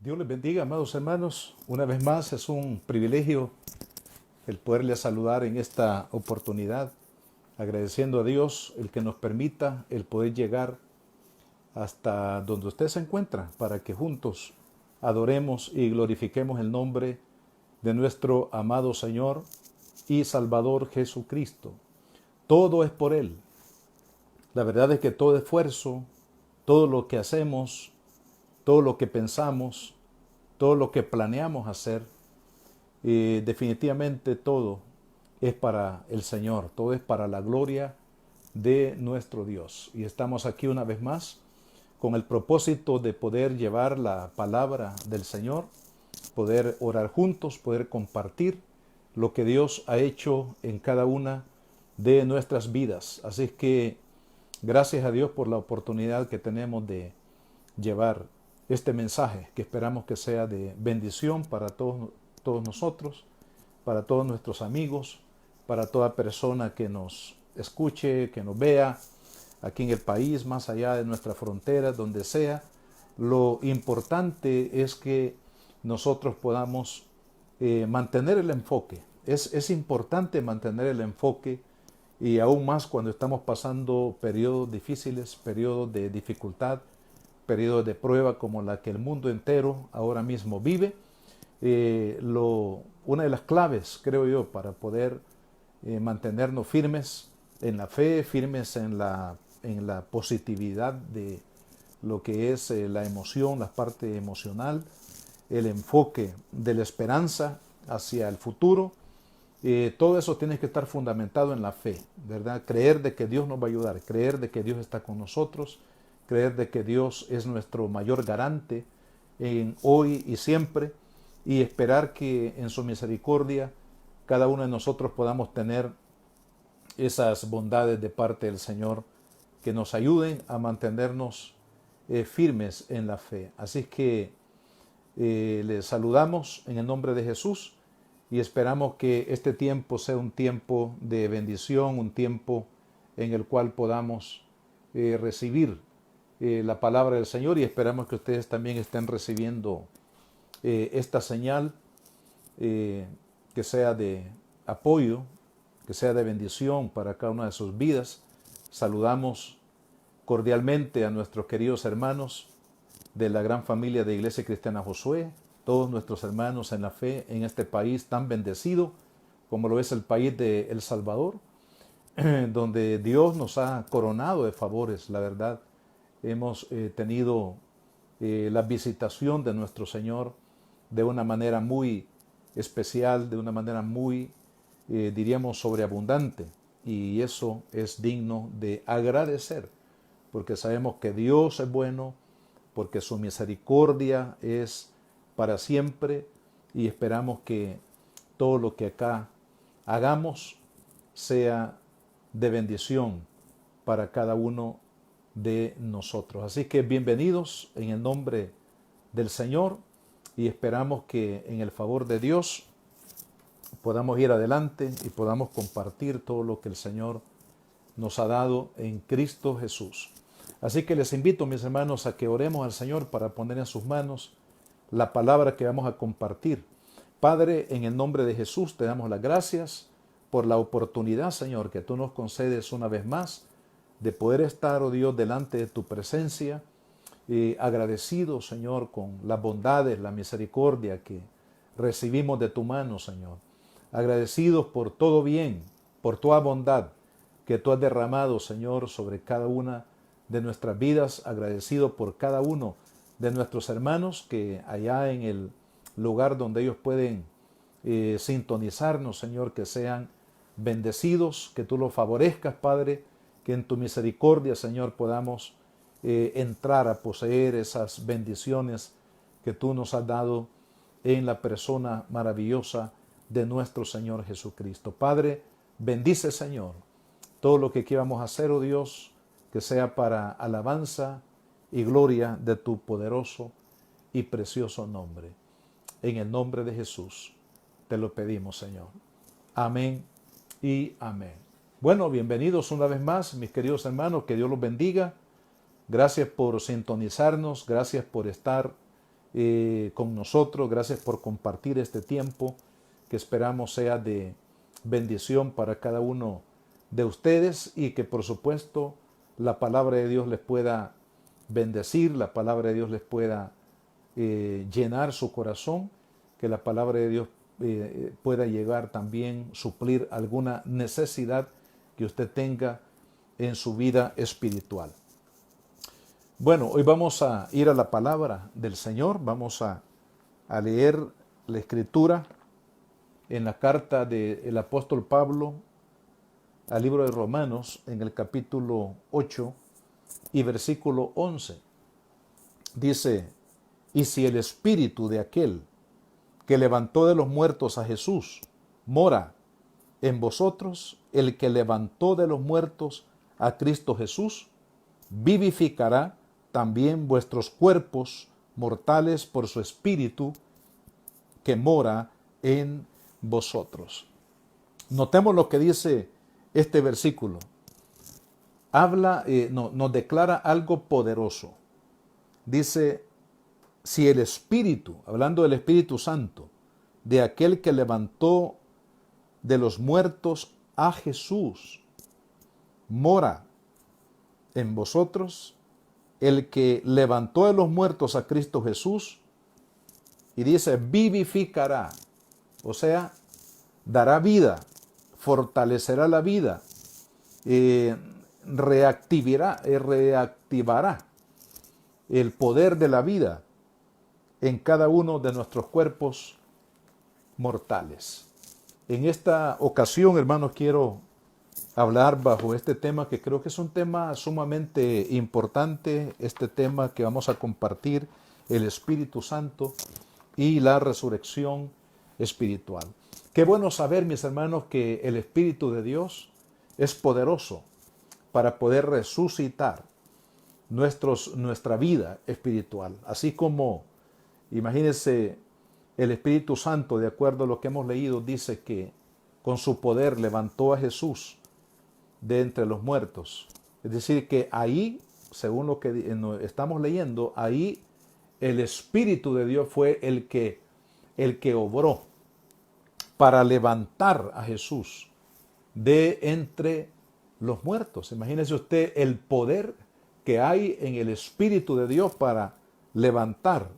Dios les bendiga, amados hermanos. Una vez más es un privilegio el poderles saludar en esta oportunidad, agradeciendo a Dios el que nos permita el poder llegar hasta donde usted se encuentra para que juntos adoremos y glorifiquemos el nombre de nuestro amado Señor y Salvador Jesucristo. Todo es por Él. La verdad es que todo esfuerzo, todo lo que hacemos, todo lo que pensamos, todo lo que planeamos hacer, definitivamente todo es para el Señor, todo es para la gloria de nuestro Dios. Y estamos aquí una vez más con el propósito de poder llevar la palabra del Señor, poder orar juntos, poder compartir lo que Dios ha hecho en cada una de nuestras vidas. Así es que gracias a Dios por la oportunidad que tenemos de llevar este mensaje que esperamos que sea de bendición para todos nosotros, para todos nuestros amigos, para toda persona que nos escuche, que nos vea aquí en el país, más allá de nuestras fronteras, donde sea. Lo importante es que nosotros podamos mantener el enfoque. Es importante mantener el enfoque y aún más cuando estamos pasando periodos difíciles, periodos de dificultad, periodos de prueba como la que el mundo entero ahora mismo vive. Una de las claves, creo yo, para poder mantenernos firmes en la fe, firmes en la positividad de lo que es la emoción, la parte emocional, el enfoque de la esperanza hacia el futuro. Todo eso tiene que estar fundamentado en la fe, ¿verdad? Creer de que Dios nos va a ayudar, creer de que Dios está con nosotros, creer de que Dios es nuestro mayor garante en hoy y siempre, y esperar que en su misericordia cada uno de nosotros podamos tener esas bondades de parte del Señor que nos ayuden a mantenernos firmes en la fe. Así que les saludamos en el nombre de Jesús y esperamos que este tiempo sea un tiempo de bendición, un tiempo en el cual podamos recibir la palabra del Señor, y esperamos que ustedes también estén recibiendo esta señal que sea de apoyo, que sea de bendición para cada una de sus vidas. Saludamos cordialmente a nuestros queridos hermanos de la gran familia de Iglesia Cristiana Josué, todos nuestros hermanos en la fe en este país tan bendecido como lo es el país de El Salvador, donde Dios nos ha coronado de favores. La verdad, hemos tenido la visitación de nuestro Señor de una manera muy especial, de una manera muy, diríamos, sobreabundante. Y eso es digno de agradecer, porque sabemos que Dios es bueno, porque su misericordia es para siempre, y esperamos que todo lo que acá hagamos sea de bendición para cada uno de nosotros. Así que bienvenidos en el nombre del Señor, y esperamos que en el favor de Dios podamos ir adelante y podamos compartir todo lo que el Señor nos ha dado en Cristo Jesús. Así que les invito, mis hermanos, a que oremos al Señor para poner en sus manos la palabra que vamos a compartir. Padre, en el nombre de Jesús te damos las gracias por la oportunidad, Señor, que tú nos concedes una vez más de poder estar, oh Dios, delante de tu presencia, agradecido, Señor, con las bondades, la misericordia que recibimos de tu mano, Señor. Agradecidos por todo bien, por toda bondad que tú has derramado, Señor, sobre cada una de nuestras vidas. Agradecido por cada uno de nuestros hermanos que allá en el lugar donde ellos pueden sintonizarnos, Señor, que sean bendecidos, que tú los favorezcas, Padre, que en tu misericordia, Señor, podamos entrar a poseer esas bendiciones que tú nos has dado en la persona maravillosa de nuestro Señor Jesucristo. Padre, bendice, Señor, todo lo que aquí vamos a hacer, oh Dios, que sea para alabanza y gloria de tu poderoso y precioso nombre. En el nombre de Jesús te lo pedimos, Señor. Amén y amén. Bueno, bienvenidos una vez más, mis queridos hermanos, que Dios los bendiga. Gracias por sintonizarnos, gracias por estar con nosotros. Gracias por compartir este tiempo que esperamos sea de bendición para cada uno de ustedes y que por supuesto la palabra de Dios les pueda bendecir, la palabra de Dios les pueda llenar su corazón, que la palabra de Dios pueda llegar también, suplir alguna necesidad que usted tenga en su vida espiritual. Bueno, hoy vamos a ir a la palabra del Señor, vamos a leer la Escritura en la carta del apóstol Pablo al libro de Romanos, en el capítulo 8 y versículo 11. Dice: y si el espíritu de aquel que levantó de los muertos a Jesús mora en vosotros, el que levantó de los muertos a Cristo Jesús, vivificará también vuestros cuerpos mortales por su espíritu que mora en vosotros. Notemos lo que dice este versículo. Nos declara algo poderoso. Dice: si el Espíritu, hablando del Espíritu Santo, de aquel que levantó de los muertos a Jesús, mora en vosotros, el que levantó de los muertos a Cristo Jesús, y dice vivificará, o sea, dará vida, fortalecerá la vida, reactivará el poder de la vida en cada uno de nuestros cuerpos mortales. En esta ocasión, hermanos, quiero hablar bajo este tema que creo que es un tema sumamente importante, este tema que vamos a compartir, el Espíritu Santo y la resurrección espiritual. Qué bueno saber, mis hermanos, que el Espíritu de Dios es poderoso para poder resucitar nuestra vida espiritual, así como, imagínense, el Espíritu Santo, de acuerdo a lo que hemos leído, dice que con su poder levantó a Jesús de entre los muertos. Es decir, que ahí, según lo que estamos leyendo, ahí el Espíritu de Dios fue el que obró para levantar a Jesús de entre los muertos. Imagínese usted el poder que hay en el Espíritu de Dios para levantar.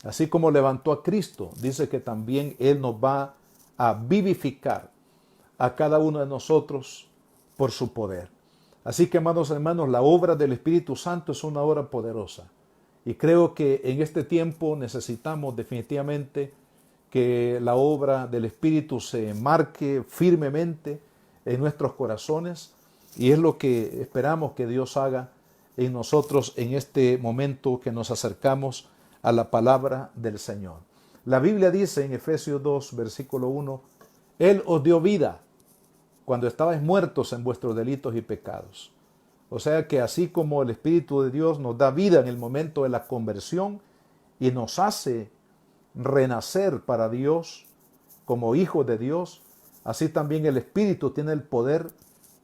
Así como levantó a Cristo, dice que también Él nos va a vivificar a cada uno de nosotros por su poder. Así que, amados hermanos, la obra del Espíritu Santo es una obra poderosa. Y creo que en este tiempo necesitamos definitivamente que la obra del Espíritu se marque firmemente en nuestros corazones. Y es lo que esperamos que Dios haga en nosotros en este momento que nos acercamos a la palabra del Señor. La Biblia dice en Efesios 2, versículo 1, Él os dio vida cuando estabais muertos en vuestros delitos y pecados. O sea que así como el Espíritu de Dios nos da vida en el momento de la conversión y nos hace renacer para Dios como hijos de Dios, así también el Espíritu tiene el poder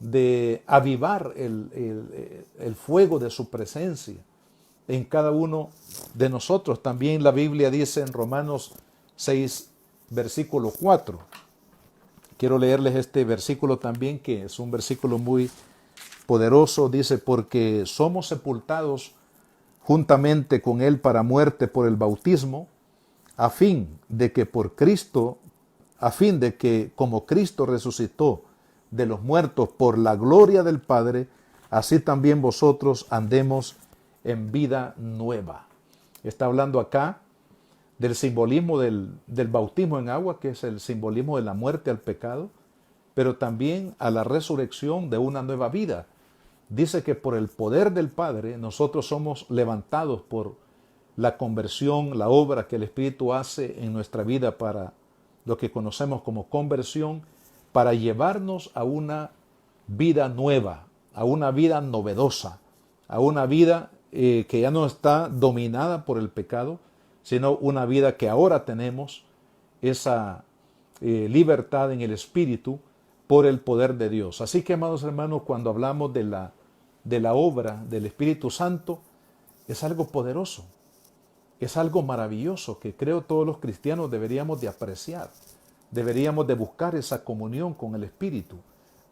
de avivar el fuego de su presencia en cada uno de nosotros. También la Biblia dice en Romanos 6, versículo 4. Quiero leerles este versículo también, que es un versículo muy poderoso. Dice: porque somos sepultados juntamente con Él para muerte por el bautismo, a fin de que como Cristo resucitó de los muertos por la gloria del Padre, así también vosotros andemos en vida nueva. Está hablando acá del simbolismo del bautismo en agua, que es el simbolismo de la muerte al pecado, pero también a la resurrección de una nueva vida. Dice que por el poder del Padre nosotros somos levantados por la conversión, la obra que el Espíritu hace en nuestra vida para lo que conocemos como conversión, para llevarnos a una vida nueva, a una vida novedosa, a una vida que ya no está dominada por el pecado, sino una vida que ahora tenemos esa libertad en el Espíritu por el poder de Dios. Así que, amados hermanos, cuando hablamos de la obra del Espíritu Santo, es algo poderoso. es algo maravilloso que creo todos los cristianos deberíamos de apreciar. Deberíamos de buscar esa comunión con el Espíritu,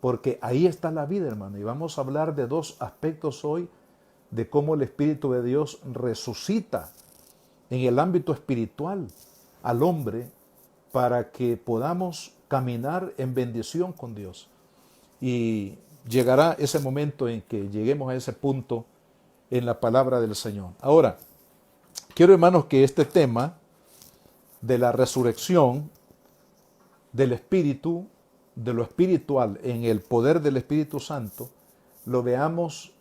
porque ahí está la vida, hermano. Y vamos a hablar de dos aspectos hoy de cómo el Espíritu de Dios resucita en el ámbito espiritual al hombre para que podamos caminar en bendición con Dios. Y llegará ese momento en que lleguemos a ese punto en la palabra del Señor. Ahora, quiero, hermanos, que este tema de la resurrección del Espíritu, de lo espiritual en el poder del Espíritu Santo, lo veamos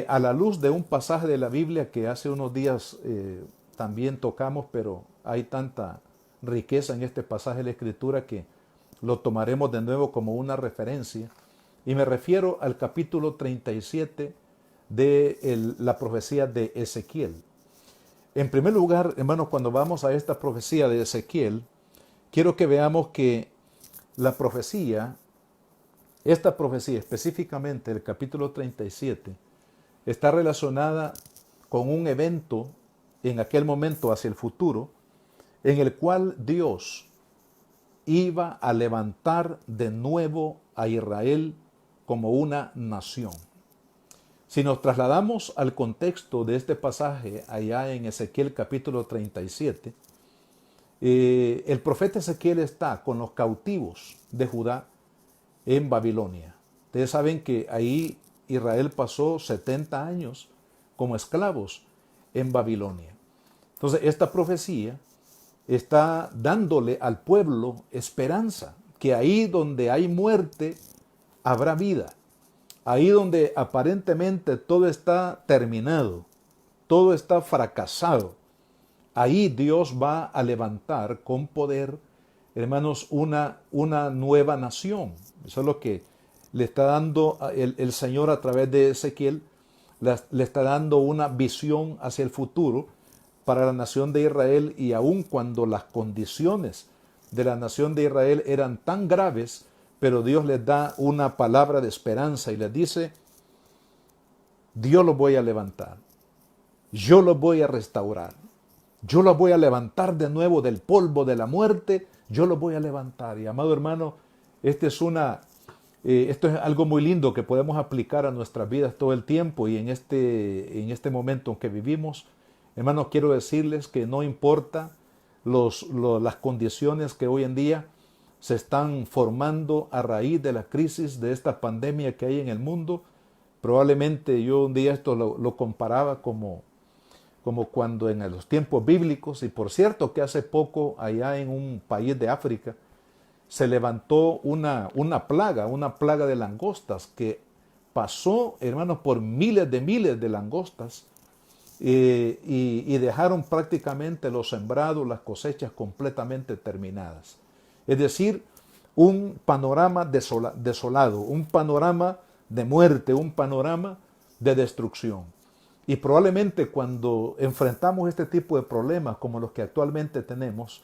a la luz de un pasaje de la Biblia que hace unos días también tocamos, pero hay tanta riqueza en este pasaje de la Escritura que lo tomaremos de nuevo como una referencia. Y me refiero al capítulo 37 de la profecía de Ezequiel. En primer lugar, hermanos, cuando vamos a esta profecía de Ezequiel, quiero que veamos que la profecía, esta profecía específicamente, el capítulo 37, está relacionada con un evento en aquel momento hacia el futuro, en el cual Dios iba a levantar de nuevo a Israel como una nación. Si nos trasladamos al contexto de este pasaje allá en Ezequiel capítulo 37, el profeta Ezequiel está con los cautivos de Judá en Babilonia. Ustedes saben que ahí Israel pasó 70 años como esclavos en Babilonia. Entonces, esta profecía está dándole al pueblo esperanza, que ahí donde hay muerte, habrá vida. Ahí donde aparentemente todo está terminado, todo está fracasado, ahí Dios va a levantar con poder, hermanos, una nueva nación. Eso es lo que le está dando el Señor a través de Ezequiel, le está dando una visión hacia el futuro para la nación de Israel, y aun cuando las condiciones de la nación de Israel eran tan graves, pero Dios les da una palabra de esperanza y les dice: Dios los voy a levantar, yo los voy a restaurar, yo los voy a levantar de nuevo del polvo de la muerte, yo los voy a levantar. Y amado hermano, esto es algo muy lindo que podemos aplicar a nuestras vidas todo el tiempo, y en este momento en que vivimos, hermanos, quiero decirles que no importa las condiciones que hoy en día se están formando a raíz de la crisis de esta pandemia que hay en el mundo. Probablemente yo un día esto lo comparaba como cuando en los tiempos bíblicos, y por cierto que hace poco allá en un país de África se levantó una plaga de langostas que pasó, hermanos, por miles de langostas, y dejaron prácticamente los sembrados, las cosechas completamente terminadas. Es decir, un panorama desolado, un panorama de muerte, un panorama de destrucción. Y probablemente cuando enfrentamos este tipo de problemas como los que actualmente tenemos,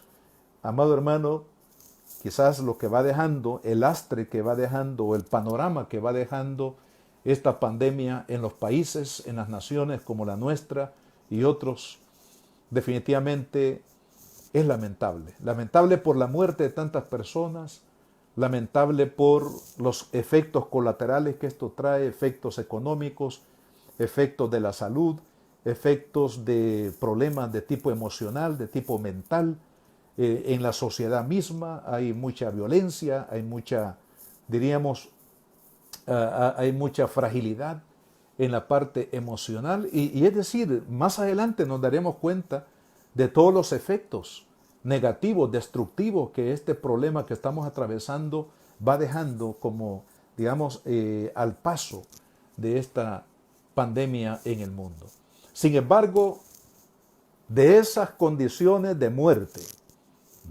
amado hermano, quizás lo que va dejando, el lastre que va dejando, el panorama que va dejando esta pandemia en los países, en las naciones como la nuestra y otros, definitivamente es lamentable. Lamentable por la muerte de tantas personas, lamentable por los efectos colaterales que esto trae, efectos económicos, efectos de la salud, efectos de problemas de tipo emocional, de tipo mental. En la sociedad misma hay mucha violencia, hay mucha, diríamos, hay mucha fragilidad en la parte emocional, y es decir, más adelante nos daremos cuenta de todos los efectos negativos, destructivos que este problema que estamos atravesando va dejando como, digamos, al paso de esta pandemia en el mundo. Sin embargo, de esas condiciones de muerte,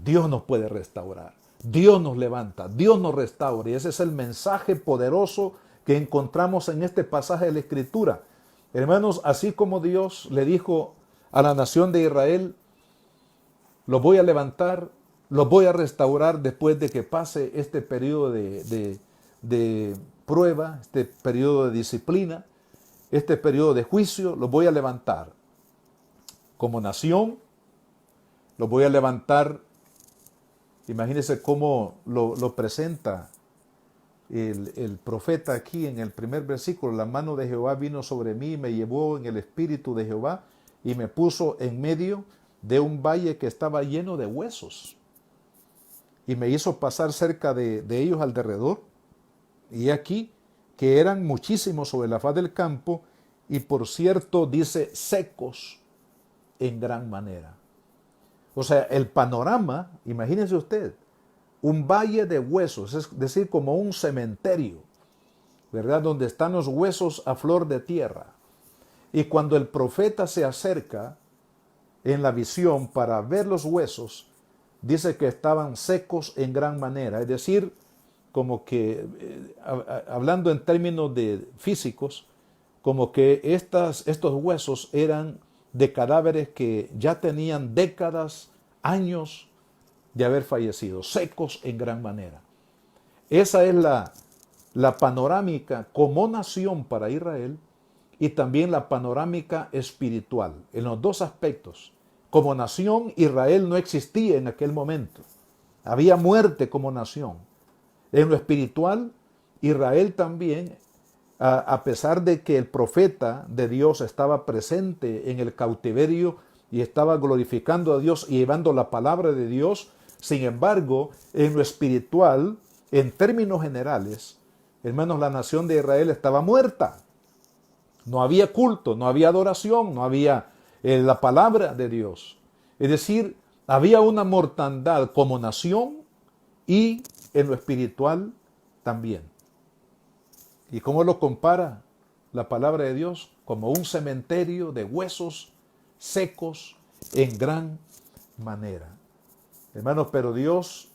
Dios nos puede restaurar, Dios nos levanta, Dios nos restaura, y ese es el mensaje poderoso que encontramos en este pasaje de la Escritura. Hermanos, así como Dios le dijo a la nación de Israel: los voy a levantar, los voy a restaurar después de que pase este periodo de prueba, este periodo de disciplina, este periodo de juicio, los voy a levantar como nación. Los voy a levantar. Imagínense cómo lo presenta el profeta aquí en el primer versículo. La mano de Jehová vino sobre mí, me llevó en el espíritu de Jehová y me puso en medio de un valle que estaba lleno de huesos. Y me hizo pasar cerca de ellos alrededor. Y aquí que eran muchísimos sobre la faz del campo, y por cierto, dice, secos en gran manera. O sea, el panorama, imagínense usted, un valle de huesos, es decir, como un cementerio, ¿verdad? Donde están los huesos a flor de tierra. Y cuando el profeta se acerca en la visión para ver los huesos, dice que estaban secos en gran manera, es decir, como que, hablando en términos de físicos, como que estos huesos eran de cadáveres que ya tenían décadas, años de haber fallecido, secos en gran manera. Esa es la panorámica como nación para Israel y también la panorámica espiritual, en los dos aspectos. Como nación, Israel no existía en aquel momento. Había muerte como nación. En lo espiritual, Israel también, a pesar de que el profeta de Dios estaba presente en el cautiverio y estaba glorificando a Dios y llevando la palabra de Dios, sin embargo, en lo espiritual, en términos generales, hermanos, la nación de Israel estaba muerta. No había culto, no había adoración, no había la palabra de Dios. Es decir, había una mortandad como nación y en lo espiritual también. ¿Y cómo lo compara la palabra de Dios? Como un cementerio de huesos secos en gran manera. Hermanos, pero Dios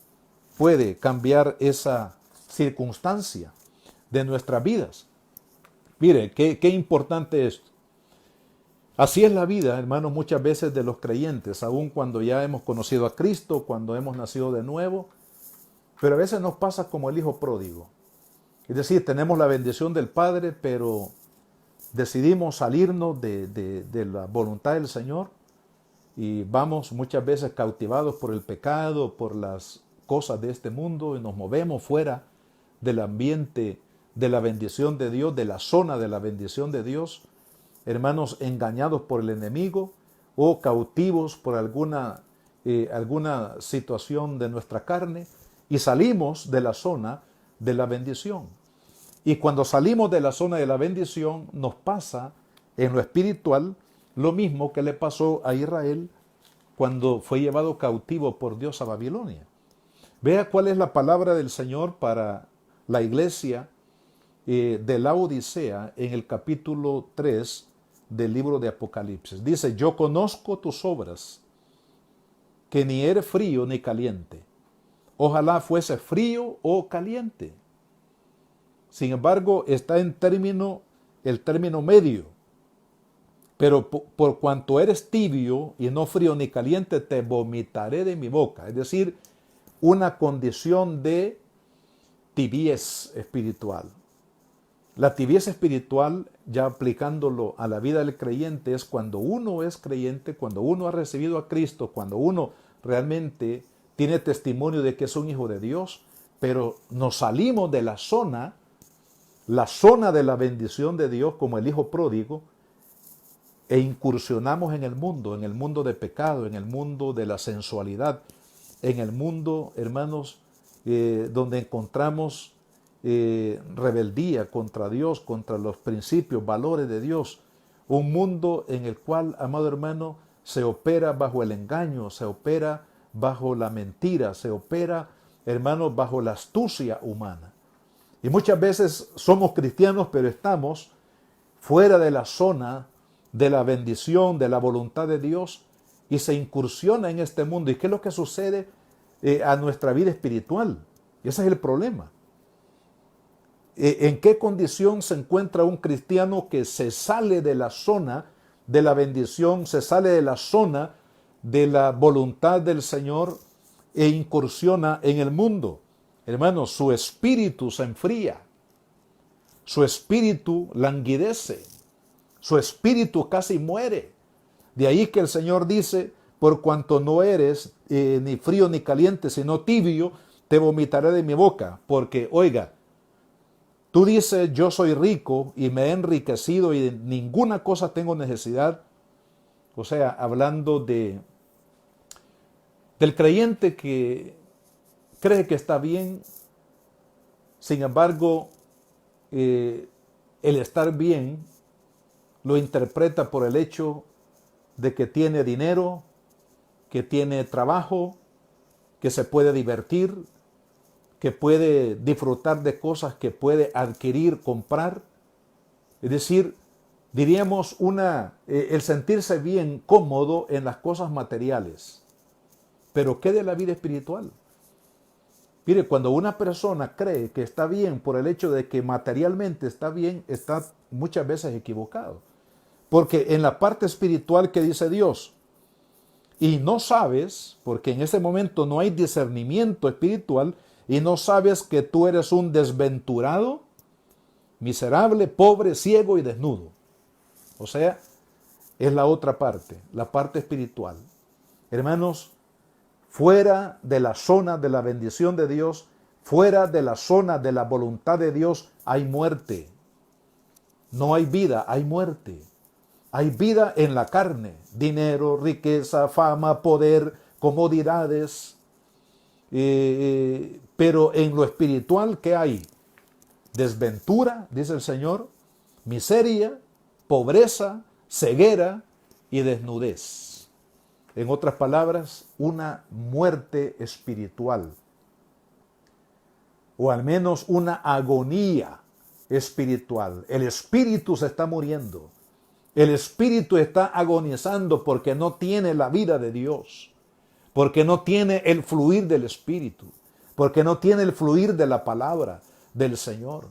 puede cambiar esa circunstancia de nuestras vidas. Mire, qué importante es. Así es la vida, hermanos, muchas veces de los creyentes, aun cuando ya hemos conocido a Cristo, cuando hemos nacido de nuevo, pero a veces nos pasa como el hijo pródigo. Es decir, tenemos la bendición del Padre, pero decidimos salirnos de la voluntad del Señor y vamos muchas veces cautivados por el pecado, por las cosas de este mundo y nos movemos fuera del ambiente de la bendición de Dios, de la zona de la bendición de Dios, hermanos, engañados por el enemigo o cautivos por alguna situación de nuestra carne y salimos de la zona de la bendición. Y cuando salimos de la zona de la bendición, nos pasa en lo espiritual lo mismo que le pasó a Israel cuando fue llevado cautivo por Dios a Babilonia. Vea cuál es la palabra del Señor para la iglesia de la Odisea en el capítulo 3 del libro de Apocalipsis. Dice, yo conozco tus obras, que ni eres frío ni caliente. Ojalá fuese frío o caliente. Sin embargo, está en el término medio. Pero por cuanto eres tibio y no frío ni caliente, te vomitaré de mi boca. Es decir, una condición de tibiez espiritual. La tibieza espiritual, ya aplicándolo a la vida del creyente, es cuando uno es creyente, cuando uno ha recibido a Cristo, cuando uno realmente tiene testimonio de que es un hijo de Dios, pero nos salimos de la zona de la bendición de Dios como el hijo pródigo, e incursionamos en el mundo de pecado, en el mundo de la sensualidad, en el mundo, hermanos, donde encontramos rebeldía contra Dios, contra los principios, valores de Dios. Un mundo en el cual, amado hermano, se opera bajo el engaño, se opera bajo la mentira, se opera, hermanos, bajo la astucia humana. Y muchas veces somos cristianos, pero estamos fuera de la zona de la bendición, de la voluntad de Dios, y se incursiona en este mundo. ¿Y qué es lo que sucede a nuestra vida espiritual? Y ese es el problema. ¿En qué condición se encuentra un cristiano que se sale de la zona de la bendición, se sale de la zona de la voluntad del Señor e incursiona en el mundo? Hermanos, su espíritu se enfría, su espíritu languidece, su espíritu casi muere, De ahí que el Señor dice, por cuanto no eres ni frío ni caliente, sino tibio, te vomitaré de mi boca. Porque, oiga, tú dices, yo soy rico y me he enriquecido y de ninguna cosa tengo necesidad. O sea, hablando del creyente que cree que está bien, sin embargo, el estar bien lo interpreta por el hecho de que tiene dinero, que tiene trabajo, que se puede divertir, que puede disfrutar de cosas que puede adquirir, comprar. Es decir, diríamos el sentirse bien, cómodo en las cosas materiales. Pero ¿qué de la vida espiritual? Mire, cuando una persona cree que está bien por el hecho de que materialmente está bien, está muchas veces equivocado. Porque en la parte espiritual que dice Dios, y no sabes, porque en ese momento no hay discernimiento espiritual, y no sabes que tú eres un desventurado, miserable, pobre, ciego y desnudo. O sea, es la otra parte, la parte espiritual. Hermanos, fuera de la zona de la bendición de Dios, fuera de la zona de la voluntad de Dios, hay muerte. No hay vida, hay muerte. Hay vida en la carne, dinero, riqueza, fama, poder, comodidades. Pero en lo espiritual, ¿qué hay? Desventura, dice el Señor, miseria, pobreza, ceguera y desnudez. En otras palabras, una muerte espiritual, o al menos una agonía espiritual. El espíritu se está muriendo. El espíritu está agonizando porque no tiene la vida de Dios, porque no tiene el fluir del espíritu, porque no tiene el fluir de la palabra del Señor.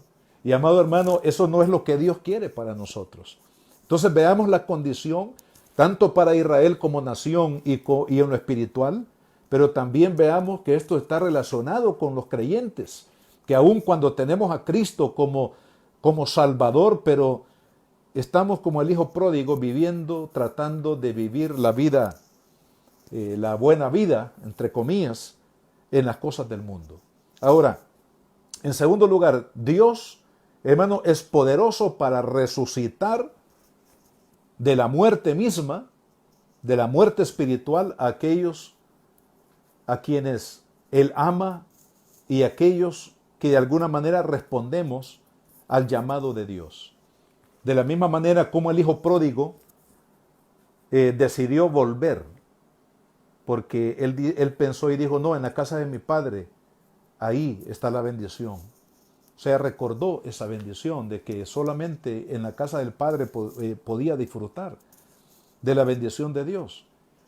Y amado hermano, eso no es lo que Dios quiere para nosotros. Entonces veamos la condición, tanto para Israel como nación y en lo espiritual, pero también veamos que esto está relacionado con los creyentes, que aun cuando tenemos a Cristo como Salvador, pero estamos como el hijo pródigo viviendo, tratando de vivir la vida, la buena vida, entre comillas, en las cosas del mundo. Ahora, en segundo lugar, Dios, hermano, es poderoso para resucitar de la muerte misma, de la muerte espiritual, a aquellos a quienes Él ama y aquellos que de alguna manera respondemos al llamado de Dios. De la misma manera como el hijo pródigo decidió volver, porque él pensó y dijo, no, en la casa de mi padre, ahí está la bendición. O sea, recordó esa bendición de que solamente en la casa del Padre podía disfrutar de la bendición de Dios.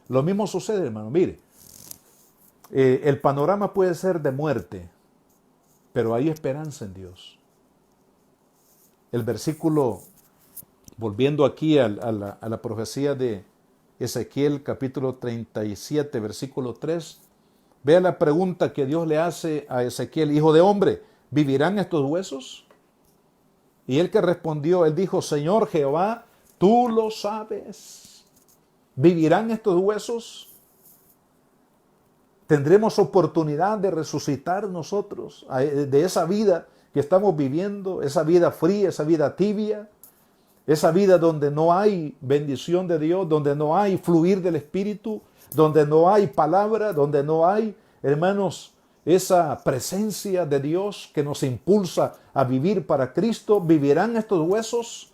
Lo mismo sucede, hermano. Mire, el panorama puede ser de muerte, pero hay esperanza en Dios. El versículo, volviendo aquí a la profecía de Ezequiel, capítulo 37, versículo 3, vea la pregunta que Dios le hace a Ezequiel, hijo de hombre, ¿vivirán estos huesos? Y él que respondió, él dijo, Señor Jehová, tú lo sabes. ¿Vivirán estos huesos? ¿Tendremos oportunidad de resucitar nosotros de esa vida que estamos viviendo, esa vida fría, esa vida tibia, esa vida donde no hay bendición de Dios, donde no hay fluir del Espíritu, donde no hay palabra, donde no hay, hermanos, esa presencia de Dios que nos impulsa a vivir para Cristo? ¿Vivirán estos huesos?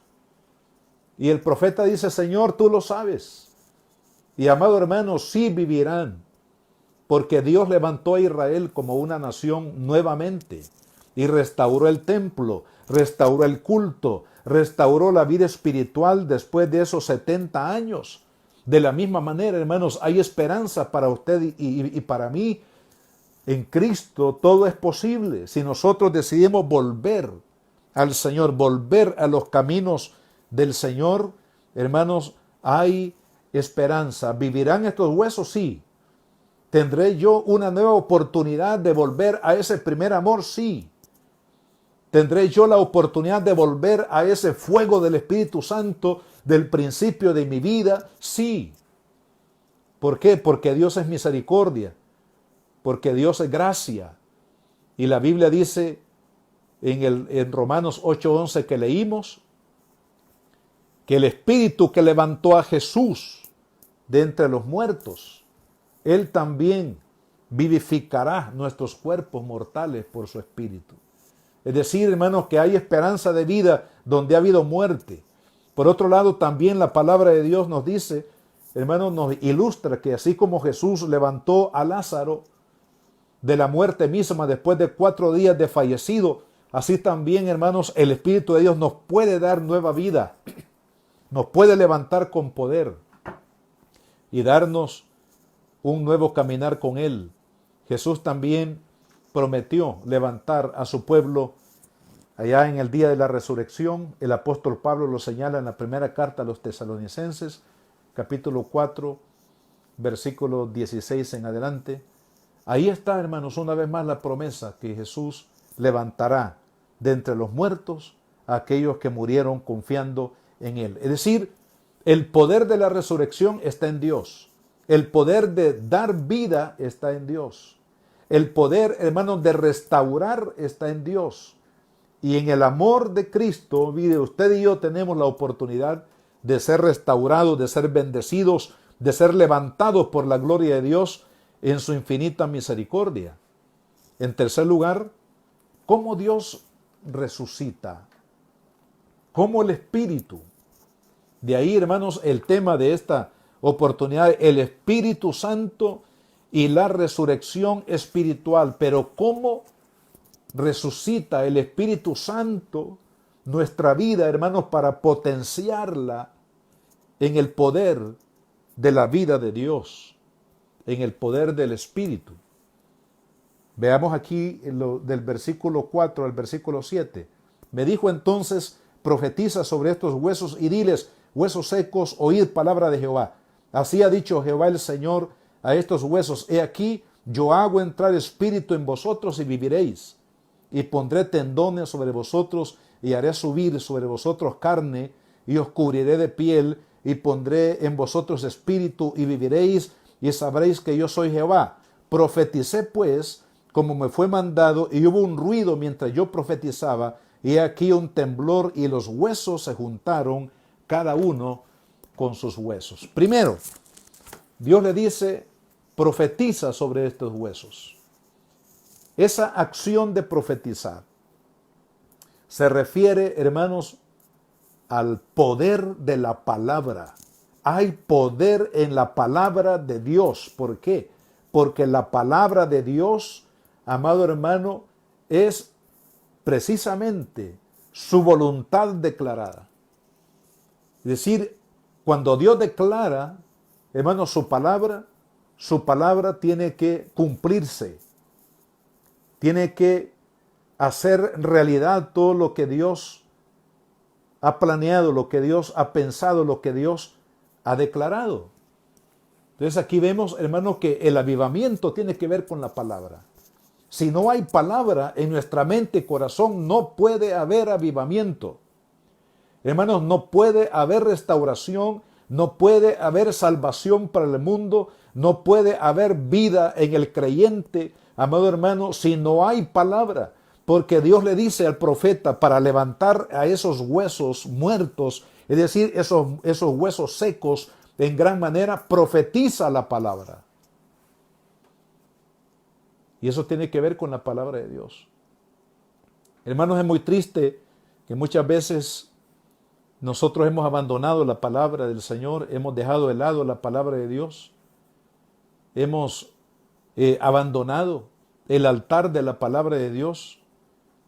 Y el profeta dice, Señor, tú lo sabes. Y amado hermano, sí vivirán, porque Dios levantó a Israel como una nación nuevamente y restauró el templo, restauró el culto, restauró la vida espiritual después de esos 70 años. De la misma manera, hermanos, hay esperanza para usted y para mí. En Cristo todo es posible si nosotros decidimos volver al Señor, volver a los caminos del Señor. Hermanos, hay esperanza. ¿Vivirán estos huesos? Sí. ¿Tendré yo una nueva oportunidad de volver a ese primer amor? Sí. ¿Tendré yo la oportunidad de volver a ese fuego del Espíritu Santo del principio de mi vida? Sí. ¿Por qué? Porque Dios es misericordia, porque Dios es gracia. Y la Biblia dice en Romanos 8:11 que leímos, que el Espíritu que levantó a Jesús de entre los muertos, Él también vivificará nuestros cuerpos mortales por su Espíritu. Es decir, hermanos, que hay esperanza de vida donde ha habido muerte. Por otro lado, también la palabra de Dios nos dice, hermanos, nos ilustra que así como Jesús levantó a Lázaro de la muerte misma después de 4 días de fallecido, así también, hermanos, el Espíritu de Dios nos puede dar nueva vida, nos puede levantar con poder y darnos un nuevo caminar con Él. Jesús también prometió levantar a su pueblo allá en el día de la resurrección. El apóstol Pablo lo señala en la primera carta a los Tesalonicenses, capítulo 4, versículo 16 en adelante. Ahí está, hermanos, una vez más la promesa que Jesús levantará de entre los muertos a aquellos que murieron confiando en Él. Es decir, el poder de la resurrección está en Dios. El poder de dar vida está en Dios. El poder, hermanos, de restaurar está en Dios. Y en el amor de Cristo, mire, usted y yo tenemos la oportunidad de ser restaurados, de ser bendecidos, de ser levantados por la gloria de Dios en su infinita misericordia. En tercer lugar, ¿cómo Dios resucita? ¿Cómo el Espíritu? De ahí, hermanos, el tema de esta oportunidad, el Espíritu Santo y la resurrección espiritual. Pero ¿cómo resucita el Espíritu Santo nuestra vida, hermanos, para potenciarla en el poder de la vida de Dios, en el poder del Espíritu? Veamos aquí del versículo 4 al versículo 7. Me dijo entonces, profetiza sobre estos huesos y diles, huesos secos, oíd palabra de Jehová. Así ha dicho Jehová el Señor a estos huesos, he aquí, yo hago entrar espíritu en vosotros y viviréis. Y pondré tendones sobre vosotros y haré subir sobre vosotros carne y os cubriré de piel y pondré en vosotros espíritu y viviréis y sabréis que yo soy Jehová. Profeticé pues como me fue mandado y hubo un ruido mientras yo profetizaba y aquí un temblor y los huesos se juntaron cada uno con sus huesos. Primero, Dios le dice, profetiza sobre estos huesos. Esa acción de profetizar se refiere, hermanos, al poder de la palabra. Hay poder en la palabra de Dios. ¿Por qué? Porque la palabra de Dios, amado hermano, es precisamente su voluntad declarada. Es decir, cuando Dios declara, hermanos, su palabra tiene que cumplirse. Tiene que hacer realidad todo lo que Dios ha planeado, lo que Dios ha pensado, lo que Dios ha declarado. Entonces aquí vemos, hermanos, que el avivamiento tiene que ver con la palabra. Si no hay palabra en nuestra mente y corazón, no puede haber avivamiento. Hermanos, no puede haber restauración, no puede haber salvación para el mundo, no puede haber vida en el creyente, amado hermano, si no hay palabra. Porque Dios le dice al profeta para levantar a esos huesos muertos, es decir, esos huesos secos, en gran manera profetiza la palabra. Y eso tiene que ver con la palabra de Dios. Hermanos, es muy triste que muchas veces nosotros hemos abandonado la palabra del Señor, hemos dejado de lado la palabra de Dios, hemos abandonado el altar de la palabra de Dios.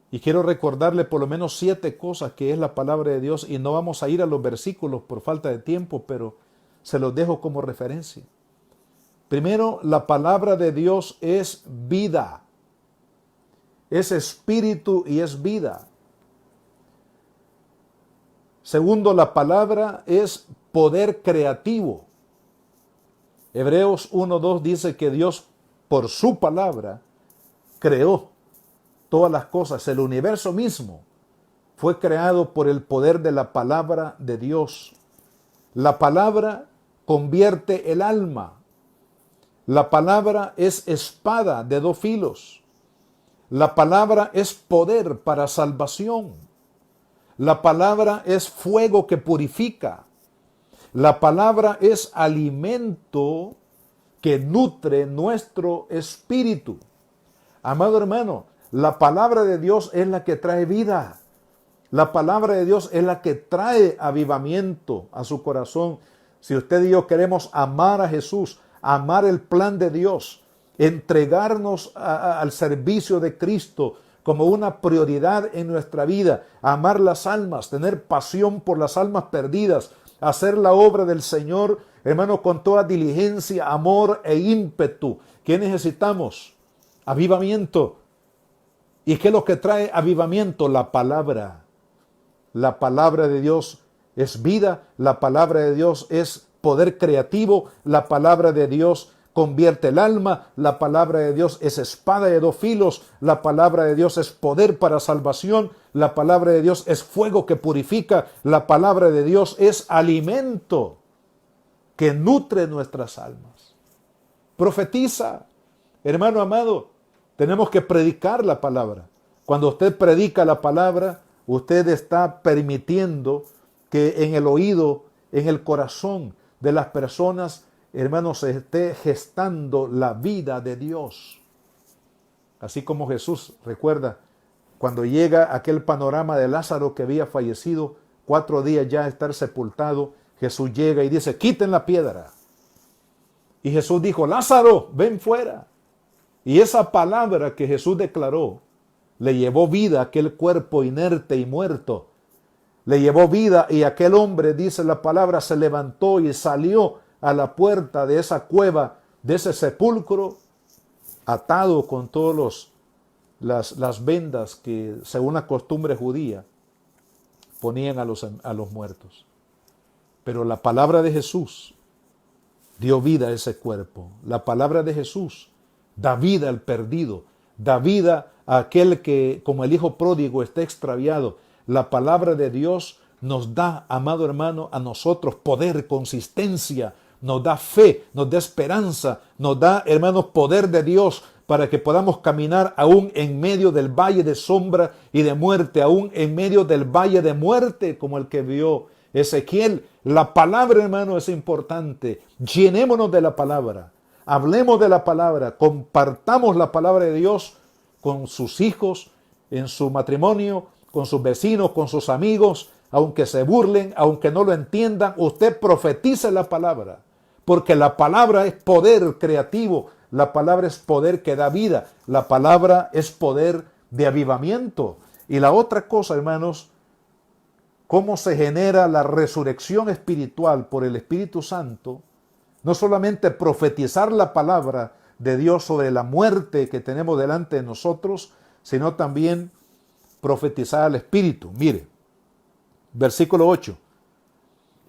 Y quiero recordarle por lo menos 7 cosas que es la palabra de Dios, y no vamos a ir a los versículos por falta de tiempo, pero se los dejo como referencia. Primero, la palabra de Dios es vida, es espíritu y es vida. Segundo, la palabra es poder creativo. Hebreos 1:2 dice que Dios por su palabra creó todas las cosas, el universo mismo, fue creado por el poder de la palabra de Dios. La palabra convierte el alma. La palabra es espada de dos filos. La palabra es poder para salvación. La palabra es fuego que purifica. La palabra es alimento que nutre nuestro espíritu. Amado hermano, la palabra de Dios es la que trae vida. La palabra de Dios es la que trae avivamiento a su corazón. Si usted y yo queremos amar a Jesús, amar el plan de Dios, entregarnos al servicio de Cristo como una prioridad en nuestra vida, amar las almas, tener pasión por las almas perdidas, hacer la obra del Señor, hermano, con toda diligencia, amor e ímpetu. ¿Qué necesitamos? Avivamiento. ¿Y qué es lo que trae avivamiento? La palabra. La palabra de Dios es vida, la palabra de Dios es poder creativo, la palabra de Dios convierte el alma, la palabra de Dios es espada de dos filos, la palabra de Dios es poder para salvación, la palabra de Dios es fuego que purifica, la palabra de Dios es alimento que nutre nuestras almas. Profetiza, hermano amado, tenemos que predicar la palabra. Cuando usted predica la palabra, usted está permitiendo que en el oído, en el corazón de las personas, hermanos, se esté gestando la vida de Dios. Así como Jesús, recuerda, cuando llega aquel panorama de Lázaro que había fallecido, 4 días ya estar sepultado, Jesús llega y dice, quiten la piedra. Y Jesús dijo, Lázaro, ven fuera. Y esa palabra que Jesús declaró, le llevó vida a aquel cuerpo inerte y muerto. Le llevó vida y aquel hombre, dice la palabra, se levantó y salió a la puerta de esa cueva, de ese sepulcro, atado con todas las vendas que, según la costumbre judía, ponían a los muertos. Pero la palabra de Jesús dio vida a ese cuerpo. La palabra de Jesús da vida al perdido, da vida a aquel que, como el hijo pródigo, está extraviado. La palabra de Dios nos da, amado hermano, a nosotros poder, consistencia, nos da fe, nos da esperanza, nos da, hermanos, poder de Dios para que podamos caminar aún en medio del valle de sombra y de muerte, aún en medio del valle de muerte, como el que vio Ezequiel. La palabra, hermano, es importante. Llenémonos de la palabra, hablemos de la palabra, compartamos la palabra de Dios con sus hijos, en su matrimonio, con sus vecinos, con sus amigos, aunque se burlen, aunque no lo entiendan, usted profetice la palabra, porque la palabra es poder creativo, la palabra es poder que da vida, la palabra es poder de avivamiento. Y la otra cosa, hermanos, cómo se genera la resurrección espiritual por el Espíritu Santo, no solamente profetizar la palabra de Dios sobre la muerte que tenemos delante de nosotros, sino también profetizar al Espíritu. Mire, versículo 8.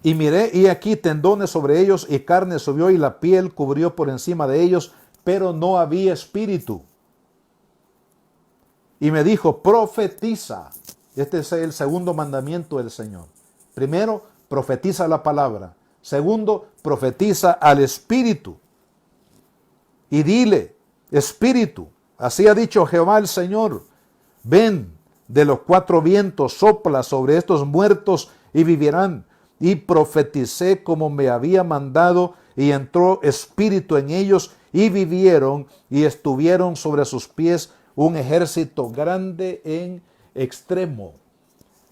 Y miré, y aquí tendones sobre ellos, y carne subió, y la piel cubrió por encima de ellos, pero no había espíritu. Y me dijo, profetiza. Este es el segundo mandamiento del Señor. Primero, profetiza la palabra. Segundo, profetiza al Espíritu. Y dile, Espíritu, así ha dicho Jehová el Señor, ven de los 4 vientos, sopla sobre estos muertos y vivirán. Y profeticé como me había mandado, y entró espíritu en ellos, y vivieron, y estuvieron sobre sus pies un ejército grande en extremo.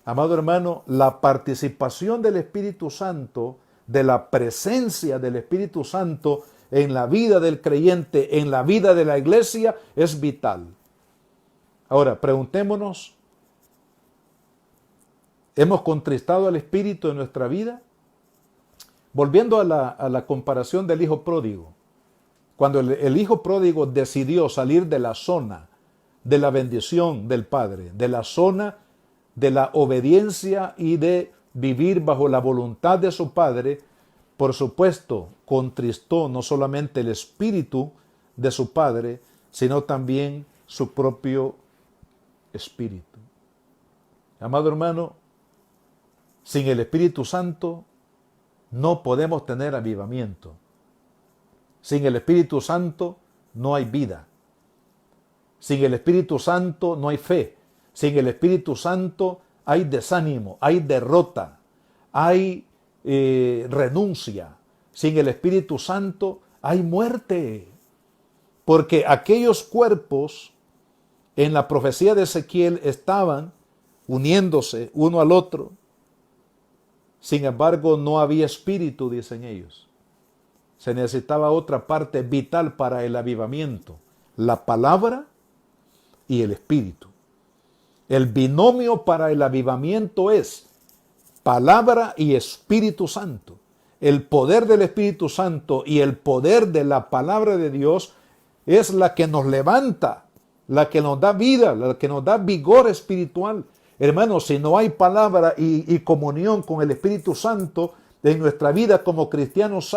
Amado hermano, la participación del Espíritu Santo, de la presencia del Espíritu Santo en la vida del creyente, en la vida de la iglesia, es vital. Ahora, preguntémonos, ¿hemos contristado al Espíritu en nuestra vida? Volviendo a la comparación del hijo pródigo. Cuando el hijo pródigo decidió salir de la zona de la bendición del Padre, de la zona de la obediencia y de vivir bajo la voluntad de su Padre, por supuesto, contristó no solamente el espíritu de su Padre, sino también su propio Espíritu. Amado hermano, sin el Espíritu Santo no podemos tener avivamiento. Sin el Espíritu Santo no hay vida. Sin el Espíritu Santo no hay fe. Sin el Espíritu Santo hay desánimo, hay derrota, hay renuncia. Sin el Espíritu Santo hay muerte. Porque aquellos cuerpos en la profecía de Ezequiel estaban uniéndose uno al otro. Sin embargo, no había espíritu, dicen ellos. Se necesitaba otra parte vital para el avivamiento: la palabra y el espíritu. El binomio para el avivamiento es palabra y Espíritu Santo. El poder del Espíritu Santo y el poder de la palabra de Dios es la que nos levanta, la que nos da vida, la que nos da vigor espiritual. Hermanos, si no hay palabra y comunión con el Espíritu Santo en nuestra vida como cristianos,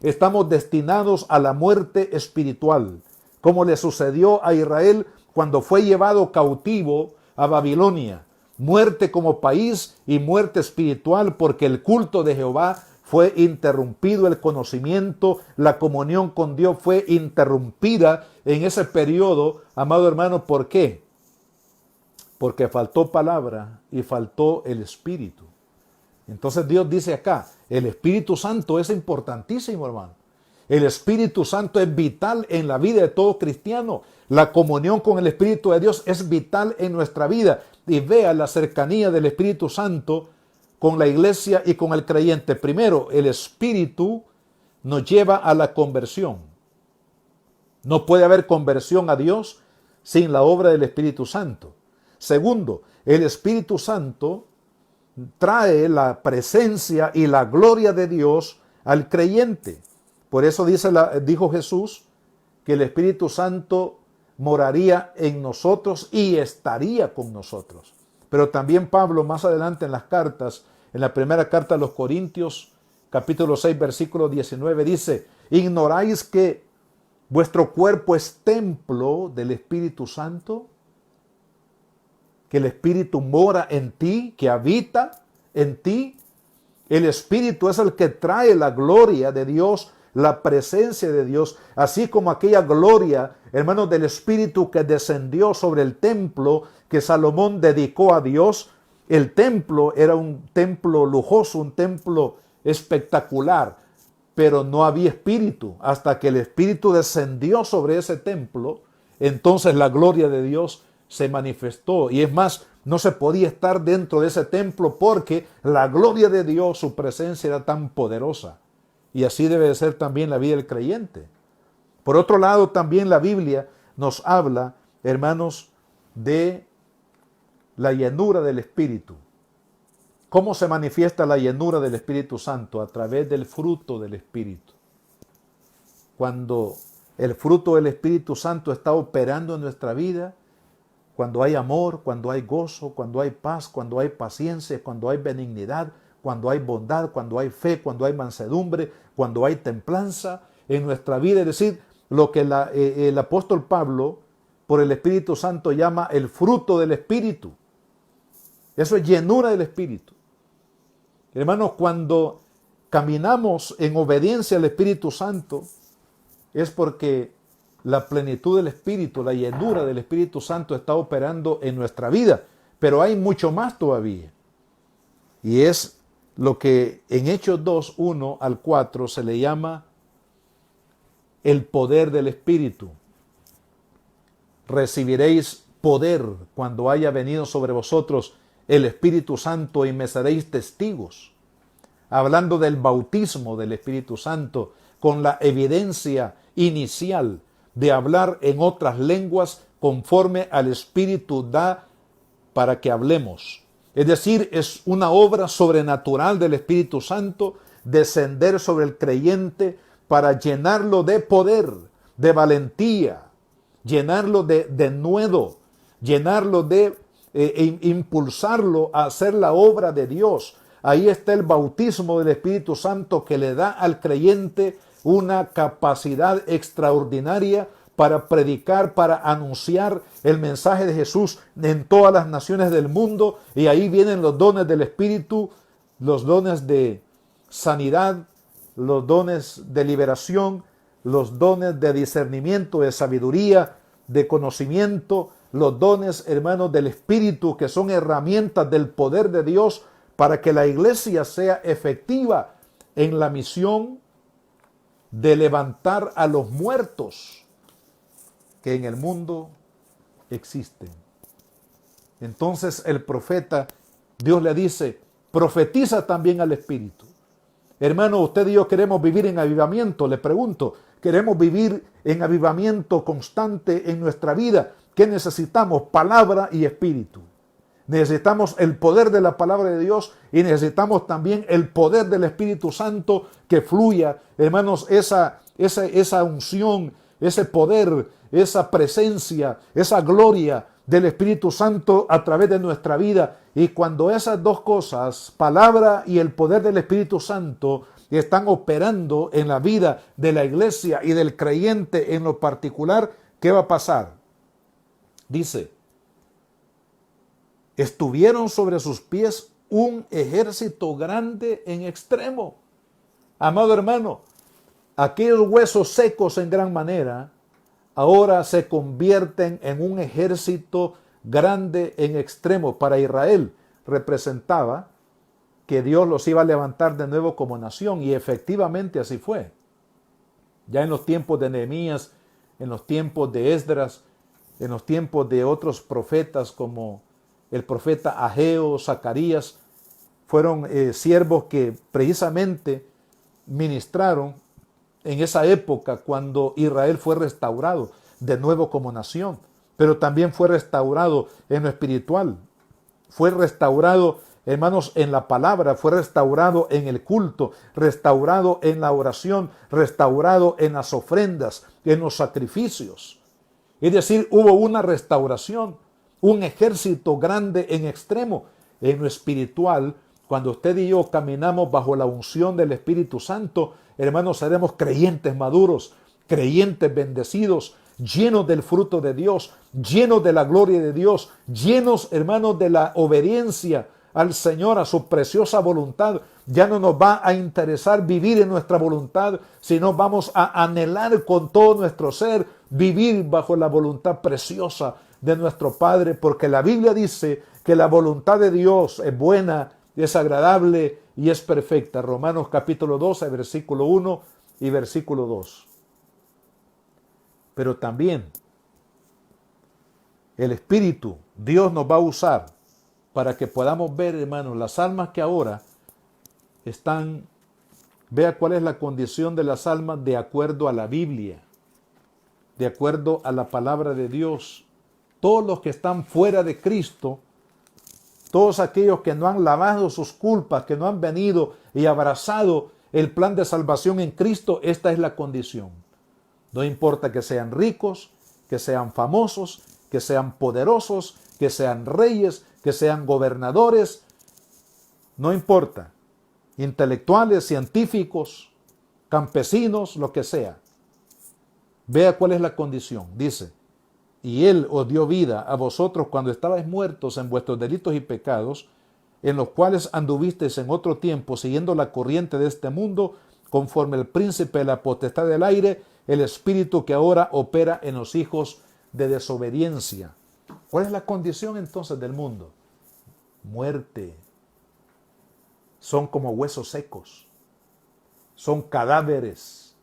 estamos destinados a la muerte espiritual, como le sucedió a Israel cuando fue llevado cautivo a Babilonia. Muerte como país y muerte espiritual, porque el culto de Jehová fue interrumpido, el conocimiento, la comunión con Dios fue interrumpida en ese periodo, amado hermano. ¿Por qué? Porque faltó palabra y faltó el Espíritu. Entonces Dios dice acá, el Espíritu Santo es importantísimo, hermano. El Espíritu Santo es vital en la vida de todo cristiano. La comunión con el Espíritu de Dios es vital en nuestra vida. Y vea la cercanía del Espíritu Santo con la iglesia y con el creyente. Primero, el Espíritu nos lleva a la conversión. No puede haber conversión a Dios sin la obra del Espíritu Santo. Segundo, el Espíritu Santo trae la presencia y la gloria de Dios al creyente. Por eso dijo Jesús que el Espíritu Santo moraría en nosotros y estaría con nosotros. Pero también Pablo, más adelante en las cartas, en la primera carta a los Corintios, capítulo 6, versículo 19, dice: ¿ignoráis que vuestro cuerpo es templo del Espíritu Santo? Que el Espíritu mora en ti, que habita en ti. El Espíritu es el que trae la gloria de Dios, la presencia de Dios, así como aquella gloria, hermanos, del Espíritu que descendió sobre el templo que Salomón dedicó a Dios. El templo era un templo lujoso, un templo espectacular, pero no había espíritu. Hasta que el Espíritu descendió sobre ese templo, entonces la gloria de Dios se manifestó. Y es más, no se podía estar dentro de ese templo porque la gloria de Dios, su presencia era tan poderosa. Y así debe de ser también la vida del creyente. Por otro lado, también la Biblia nos habla, hermanos, de la llenura del Espíritu. ¿Cómo se manifiesta la llenura del Espíritu Santo? A través del fruto del Espíritu. Cuando el fruto del Espíritu Santo está operando en nuestra vida, cuando hay amor, cuando hay gozo, cuando hay paz, cuando hay paciencia, cuando hay benignidad, cuando hay bondad, cuando hay fe, cuando hay mansedumbre, cuando hay templanza en nuestra vida. Es decir, lo que el apóstol Pablo, por el Espíritu Santo, llama el fruto del Espíritu. Eso es llenura del Espíritu. Hermanos, cuando caminamos en obediencia al Espíritu Santo, es porque la plenitud del Espíritu, la llenura del Espíritu Santo está operando en nuestra vida. Pero hay mucho más todavía. Y es lo que en Hechos 2, 1 al 4 se le llama el poder del Espíritu. Recibiréis poder cuando haya venido sobre vosotros el Espíritu Santo y me seréis testigos. Hablando del bautismo del Espíritu Santo con la evidencia inicial de hablar en otras lenguas conforme al Espíritu da para que hablemos. Es decir, es una obra sobrenatural del Espíritu Santo descender sobre el creyente para llenarlo de poder, de valentía, llenarlo de denuedo, llenarlo de impulsarlo a hacer la obra de Dios. Ahí está el bautismo del Espíritu Santo que le da al creyente una capacidad extraordinaria para predicar, para anunciar el mensaje de Jesús en todas las naciones del mundo. Y ahí vienen los dones del Espíritu, los dones de sanidad, los dones de liberación, los dones de discernimiento, de sabiduría, de conocimiento, los dones, hermanos, del Espíritu, que son herramientas del poder de Dios para que la iglesia sea efectiva en la misión de levantar a los muertos que en el mundo existen. Entonces el profeta, Dios le dice, profetiza también al Espíritu. Hermano, usted y yo queremos vivir en avivamiento. Le pregunto, ¿queremos vivir en avivamiento constante en nuestra vida? ¿Qué necesitamos? Palabra y Espíritu. Necesitamos el poder de la palabra de Dios y necesitamos también el poder del Espíritu Santo que fluya. Hermanos, esa unción, ese poder, esa presencia, esa gloria del Espíritu Santo a través de nuestra vida. Y cuando esas dos cosas, palabra y el poder del Espíritu Santo, están operando en la vida de la iglesia y del creyente en lo particular, ¿qué va a pasar? Dice, estuvieron sobre sus pies un ejército grande en extremo. Amado hermano, aquellos huesos secos en gran manera ahora se convierten en un ejército grande en extremo. Para Israel representaba que Dios los iba a levantar de nuevo como nación, y efectivamente así fue. Ya en los tiempos de Nehemías, en los tiempos de Esdras, en los tiempos de otros profetas como el profeta Ageo, Zacarías, fueron siervos que precisamente ministraron en esa época cuando Israel fue restaurado de nuevo como nación, pero también fue restaurado en lo espiritual, fue restaurado, hermanos, en la palabra, fue restaurado en el culto, restaurado en la oración, restaurado en las ofrendas, en los sacrificios. Es decir, hubo una restauración, un ejército grande en extremo. En lo espiritual, cuando usted y yo caminamos bajo la unción del Espíritu Santo, hermanos, seremos creyentes maduros, creyentes bendecidos, llenos del fruto de Dios, llenos de la gloria de Dios, llenos, hermanos, de la obediencia al Señor, a su preciosa voluntad. Ya no nos va a interesar vivir en nuestra voluntad, sino vamos a anhelar con todo nuestro ser vivir bajo la voluntad preciosa de nuestro Padre, porque la Biblia dice que la voluntad de Dios es buena, es agradable y es perfecta. Romanos capítulo 12, versículo 1 y versículo 2. Pero también el Espíritu, Dios nos va a usar para que podamos ver, hermanos, las almas que ahora están, vea cuál es la condición de las almas de acuerdo a la Biblia, de acuerdo a la palabra de Dios. Todos los que están fuera de Cristo, todos aquellos que no han lavado sus culpas, que no han venido y abrazado el plan de salvación en Cristo, esta es la condición. No importa que sean ricos, que sean famosos, que sean poderosos, que sean reyes, que sean gobernadores, no importa, intelectuales, científicos, campesinos, lo que sea. Vea cuál es la condición. Dice, y Él os dio vida a vosotros cuando estabais muertos en vuestros delitos y pecados, en los cuales anduvisteis en otro tiempo, siguiendo la corriente de este mundo, conforme el príncipe de la potestad del aire, el espíritu que ahora opera en los hijos de desobediencia. ¿Cuál es la condición entonces del mundo? Muerte. Son como huesos secos. Son cadáveres,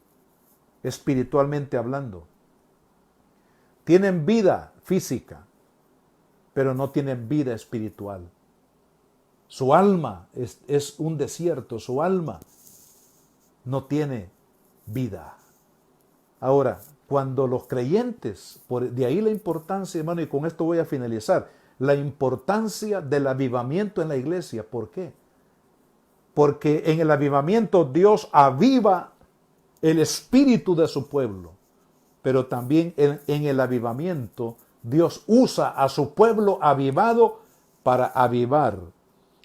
espiritualmente hablando. Tienen vida física, pero no tienen vida espiritual. Su alma es un desierto, su alma no tiene vida. Ahora, cuando los creyentes, de ahí la importancia, hermano, y con esto voy a finalizar, la importancia del avivamiento en la iglesia. ¿Por qué? Porque en el avivamiento Dios aviva el espíritu de su pueblo, pero también en el avivamiento Dios usa a su pueblo avivado para avivar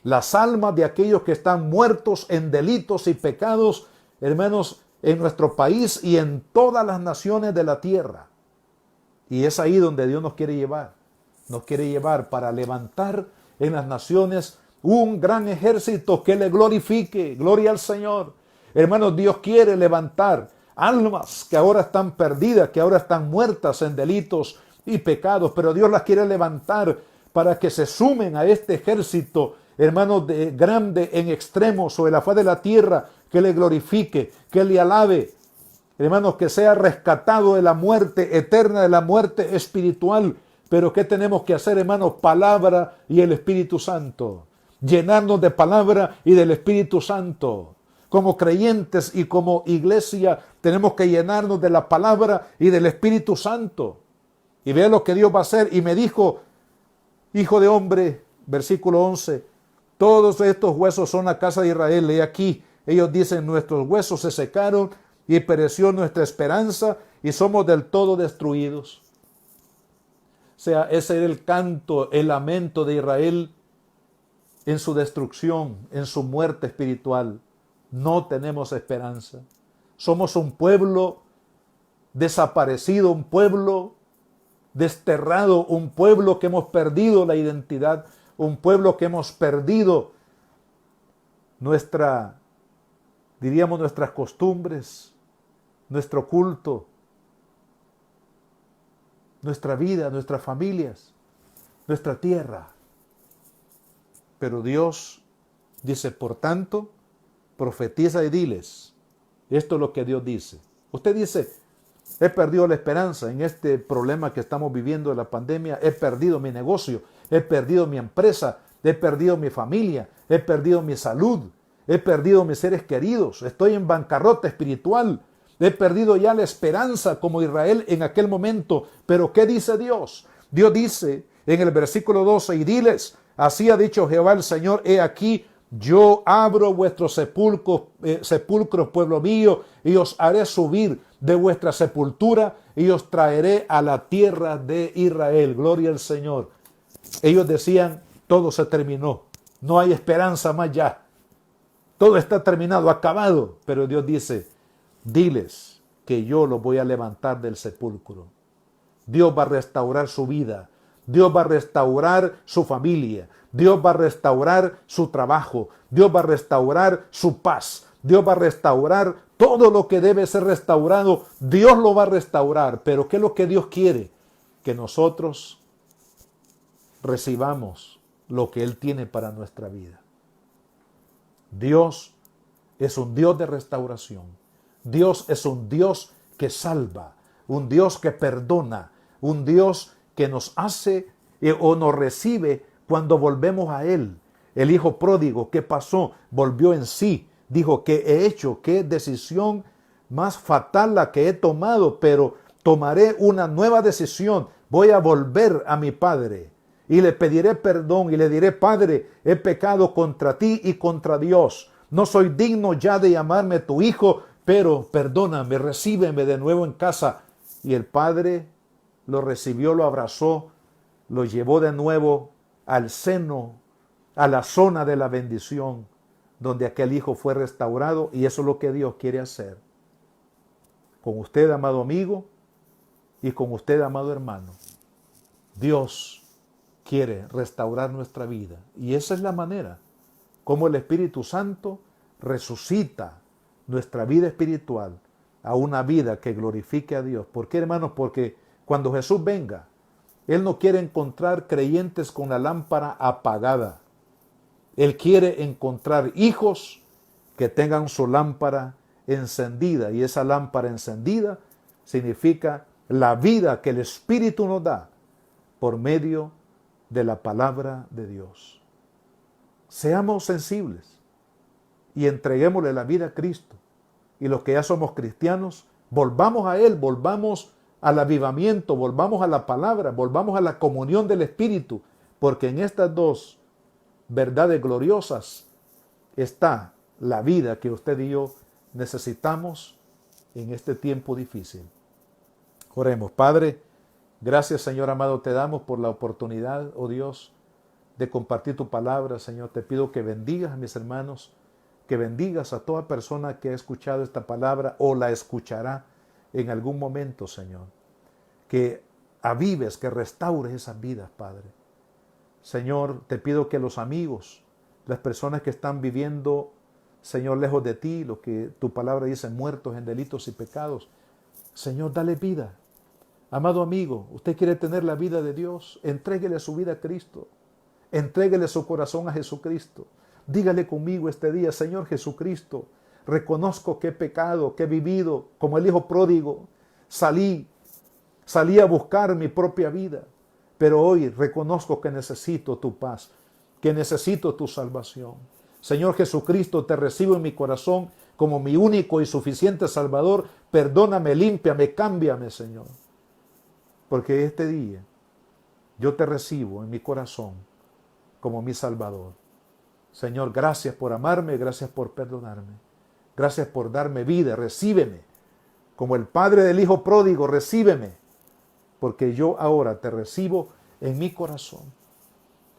las almas de aquellos que están muertos en delitos y pecados, hermanos, en nuestro país y en todas las naciones de la tierra. Y es ahí donde Dios nos quiere llevar. Nos quiere llevar para levantar en las naciones un gran ejército que le glorifique. Gloria al Señor. Hermanos, Dios quiere levantar almas que ahora están perdidas, que ahora están muertas en delitos y pecados, pero Dios las quiere levantar para que se sumen a este ejército, hermanos, de grande en extremos sobre la faz de la tierra, que le glorifique, que le alabe. Hermanos, que sea rescatado de la muerte eterna, de la muerte espiritual. Pero ¿qué tenemos que hacer, hermanos? Palabra y el Espíritu Santo. Llenarnos de palabra y del Espíritu Santo. Como creyentes y como iglesia tenemos que llenarnos de la palabra y del Espíritu Santo. Y vea lo que Dios va a hacer. Y me dijo, hijo de hombre, versículo 11, todos estos huesos son la casa de Israel. He aquí, ellos dicen, nuestros huesos se secaron y pereció nuestra esperanza y somos del todo destruidos. O sea, ese era el canto, el lamento de Israel en su destrucción, en su muerte espiritual. No tenemos esperanza. Somos un pueblo desaparecido, un pueblo desterrado, un pueblo que hemos perdido la identidad, un pueblo que hemos perdido nuestras costumbres, nuestro culto, nuestra vida, nuestras familias, nuestra tierra. Pero Dios dice, por tanto, profetiza y diles. Esto es lo que Dios dice. Usted dice, he perdido la esperanza en este problema que estamos viviendo de la pandemia. He perdido mi negocio, he perdido mi empresa, he perdido mi familia, he perdido mi salud, he perdido mis seres queridos, estoy en bancarrota espiritual. He perdido ya la esperanza como Israel en aquel momento. Pero ¿qué dice Dios? Dios dice en el versículo 12, y diles, así ha dicho Jehová el Señor, he aquí, yo abro vuestros sepulcros, pueblo mío, y os haré subir de vuestra sepultura y os traeré a la tierra de Israel. Gloria al Señor. Ellos decían, todo se terminó, no hay esperanza más ya. Todo está terminado, acabado. Pero Dios dice, diles que yo los voy a levantar del sepulcro. Dios va a restaurar su vida. Dios va a restaurar su familia. Dios va a restaurar su trabajo. Dios va a restaurar su paz. Dios va a restaurar todo lo que debe ser restaurado. Dios lo va a restaurar. Pero ¿qué es lo que Dios quiere? Que nosotros recibamos lo que Él tiene para nuestra vida. Dios es un Dios de restauración. Dios es un Dios que salva, un Dios que perdona, un Dios que nos hace o nos recibe cuando volvemos a Él. El hijo pródigo, ¿qué pasó? Volvió en sí. Dijo, ¿qué he hecho? ¿Qué decisión más fatal la que he tomado? Pero tomaré una nueva decisión. Voy a volver a mi padre y le pediré perdón y le diré, Padre, he pecado contra ti y contra Dios. No soy digno ya de llamarme tu hijo, pero perdóname, recíbeme de nuevo en casa. Y el padre lo recibió, lo abrazó, lo llevó de nuevo al seno, a la zona de la bendición, donde aquel hijo fue restaurado. Y eso es lo que Dios quiere hacer con usted, amado amigo, y con usted, amado hermano. Dios quiere restaurar nuestra vida. Y esa es la manera como el Espíritu Santo resucita nuestra vida espiritual a una vida que glorifique a Dios. ¿Por qué, hermanos? Porque cuando Jesús venga, Él no quiere encontrar creyentes con la lámpara apagada. Él quiere encontrar hijos que tengan su lámpara encendida. Y esa lámpara encendida significa la vida que el Espíritu nos da por medio de la palabra de Dios. Seamos sensibles y entreguémosle la vida a Cristo. Y los que ya somos cristianos, volvamos a Él, volvamos al avivamiento, volvamos a la palabra, volvamos a la comunión del Espíritu, porque en estas dos verdades gloriosas está la vida que usted y yo necesitamos en este tiempo difícil. Oremos. Padre, gracias, Señor amado, te damos por la oportunidad, oh Dios, de compartir tu palabra. Señor, te pido que bendigas a mis hermanos, que bendigas a toda persona que ha escuchado esta palabra o la escuchará en algún momento, Señor. Que avives, que restaures esas vidas, Padre. Señor, te pido que los amigos, las personas que están viviendo, Señor, lejos de ti, lo que tu palabra dice, muertos en delitos y pecados, Señor, dale vida. Amado amigo, usted quiere tener la vida de Dios, entréguele su vida a Cristo, entréguele su corazón a Jesucristo. Dígale conmigo este día, Señor Jesucristo, reconozco que he pecado, que he vivido como el hijo pródigo, salí a buscar mi propia vida, pero hoy reconozco que necesito tu paz, que necesito tu salvación. Señor Jesucristo, te recibo en mi corazón como mi único y suficiente Salvador. Perdóname, límpiame, cámbiame, Señor. Porque este día yo te recibo en mi corazón como mi Salvador. Señor, gracias por amarme, gracias por perdonarme. Gracias por darme vida, recíbeme. Como el padre del hijo pródigo, recíbeme. Porque yo ahora te recibo en mi corazón.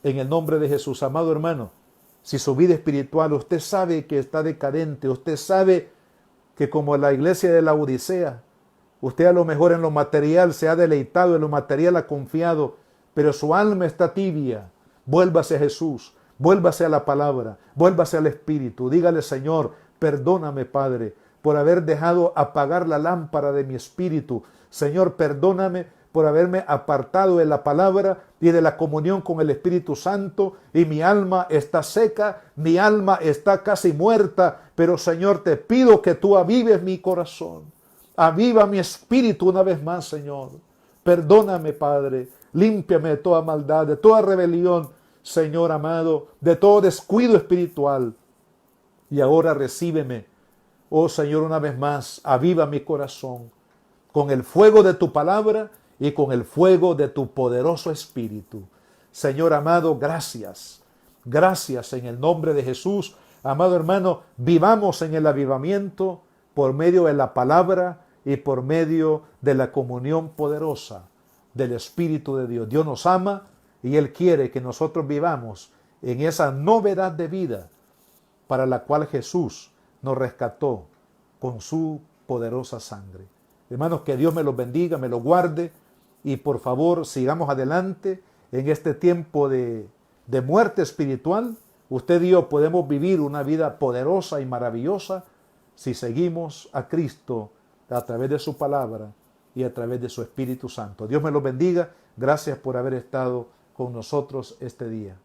En el nombre de Jesús, amado hermano, si su vida espiritual usted sabe que está decadente, usted sabe que como la iglesia de la Odisea, usted a lo mejor en lo material se ha deleitado, en lo material ha confiado, pero su alma está tibia. Vuélvase a Jesús, vuélvase a la palabra, vuélvase al Espíritu. Dígale, Señor, perdóname, Padre, por haber dejado apagar la lámpara de mi espíritu. Señor, perdóname por haberme apartado de la palabra y de la comunión con el Espíritu Santo, y mi alma está seca, mi alma está casi muerta, pero Señor, te pido que tú avives mi corazón. Aviva mi espíritu una vez más, Señor. Perdóname, Padre. Límpiame de toda maldad, de toda rebelión, Señor amado, de todo descuido espiritual. Y ahora recíbeme, oh Señor, una vez más. Aviva mi corazón con el fuego de tu palabra y con el fuego de tu poderoso espíritu. Señor amado, gracias. Gracias en el nombre de Jesús. Amado hermano, vivamos en el avivamiento por medio de la palabra y por medio de la comunión poderosa del Espíritu de Dios. Dios nos ama y Él quiere que nosotros vivamos en esa novedad de vida para la cual Jesús nos rescató con su poderosa sangre. Hermanos, que Dios me los bendiga, me los guarde, y por favor sigamos adelante en este tiempo de muerte espiritual. Usted y yo podemos vivir una vida poderosa y maravillosa si seguimos a Cristo a través de su palabra y a través de su Espíritu Santo. Dios me los bendiga. Gracias por haber estado con nosotros este día.